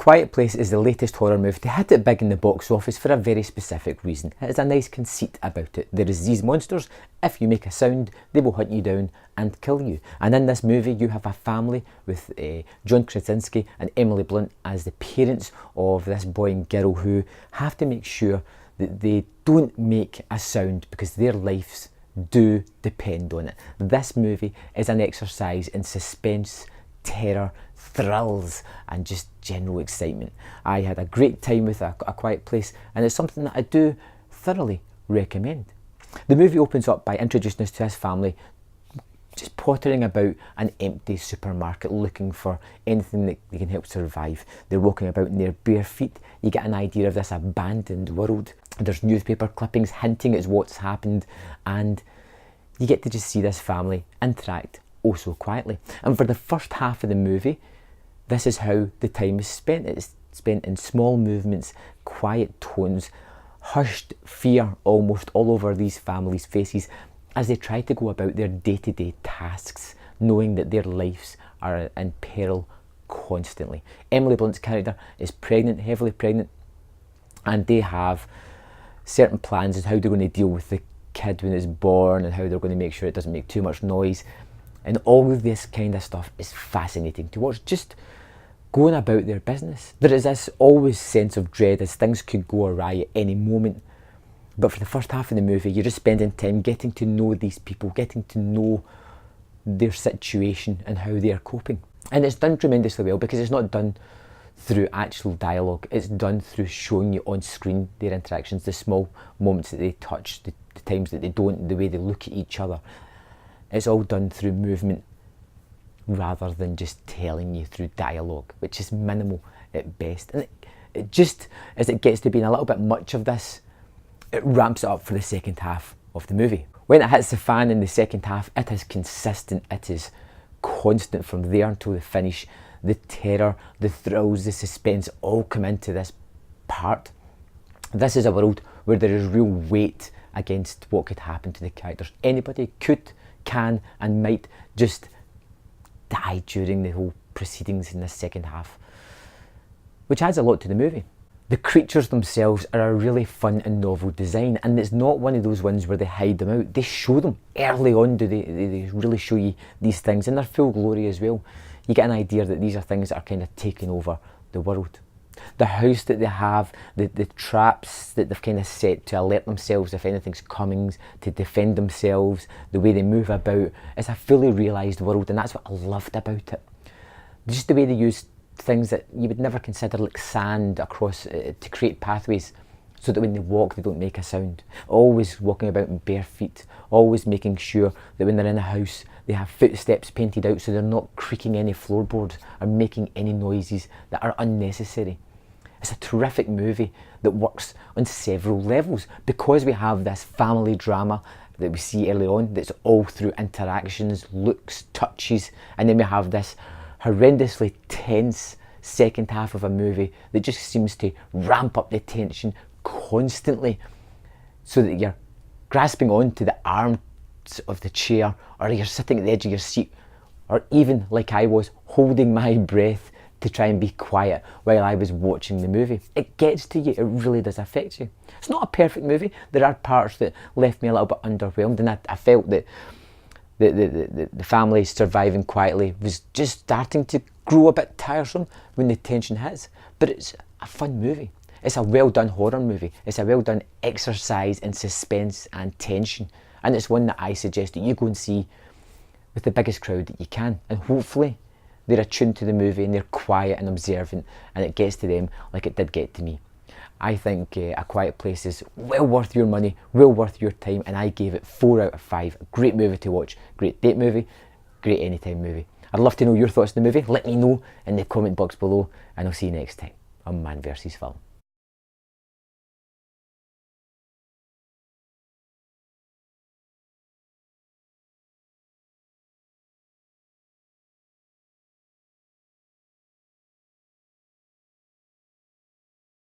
Quiet Place is the latest horror movie to hit it big in the box office for a very specific reason. It has a nice conceit about it. There is these monsters, if you make a sound, they will hunt you down and kill you. And in this movie you have a family with John Krasinski and Emily Blunt as the parents of this boy and girl who have to make sure that they don't make a sound because their lives do depend on it. This movie is an exercise in suspense, terror, thrills and just general excitement. I had a great time with A Quiet Place, and it's something that I do thoroughly recommend. The movie opens up by introducing us to his family just pottering about an empty supermarket looking for anything that they can help survive. They're walking about in their bare feet. You get an idea of this abandoned world. There's newspaper clippings hinting at what's happened, and you get to just see this family interact oh so quietly. And for the first half of the movie, this is how the time is spent. It's spent in small movements, quiet tones, hushed fear almost all over these families' faces as they try to go about their day-to-day tasks, knowing that their lives are in peril constantly. Emily Blunt's character is pregnant, heavily pregnant, and they have certain plans as how they're going to deal with the kid when it's born and how they're going to make sure it doesn't make too much noise. And all of this kind of stuff is fascinating to watch, just going about their business. There is this always sense of dread as things could go awry at any moment. But for the first half of the movie, you're just spending time getting to know these people, getting to know their situation and how they're coping. And it's done tremendously well because it's not done through actual dialogue. It's done through showing you on screen their interactions, the small moments that they touch, the times that they don't, the way they look at each other. It's all done through movement rather than just telling you through dialogue, which is minimal at best. And it just, as it gets to being a little bit much of this, it ramps it up for the second half of the movie. When it hits the fan in the second half, it is consistent, it is constant from there until the finish. The terror, the thrills, the suspense all come into this part. This is a world where there is real weight against what could happen to the characters. Anybody could, can and might just die during the whole proceedings in this second half, which adds a lot to the movie. The creatures themselves are a really fun and novel design, and it's not one of those ones where they hide them out. They show them early on. They really show you these things in their full glory as well. You get an idea that these are things that are kind of taking over the world. The house that they have, the traps that they've kind of set to alert themselves if anything's coming, to defend themselves, the way they move about, it's a fully realised world, and that's what I loved about it. Just the way they use things that you would never consider, like sand across to create pathways so that when they walk they don't make a sound. Always walking about in bare feet, always making sure that when they're in a house they have footsteps painted out so they're not creaking any floorboards or making any noises that are unnecessary. It's a terrific movie that works on several levels because we have this family drama that we see early on that's all through interactions, looks, touches, and then we have this horrendously tense second half of a movie that just seems to ramp up the tension constantly so that you're grasping onto the arms of the chair, or you're sitting at the edge of your seat, or even like I was, holding my breath to try and be quiet while I was watching the movie. It gets to you, it really does affect you. It's not a perfect movie. There are parts that left me a little bit underwhelmed, and I felt that the family surviving quietly was just starting to grow a bit tiresome when the tension hits. But it's a fun movie. It's a well done horror movie. It's a well done exercise in suspense and tension. And it's one that I suggest that you go and see with the biggest crowd that you can. And hopefully they're attuned to the movie and they're quiet and observant and it gets to them like it did get to me. I think A Quiet Place is well worth your money, well worth your time, and I gave it 4 out of 5. Great movie to watch, great date movie, great anytime movie. I'd love to know your thoughts on the movie. Let me know in the comment box below, and I'll see you next time on Man vs Film.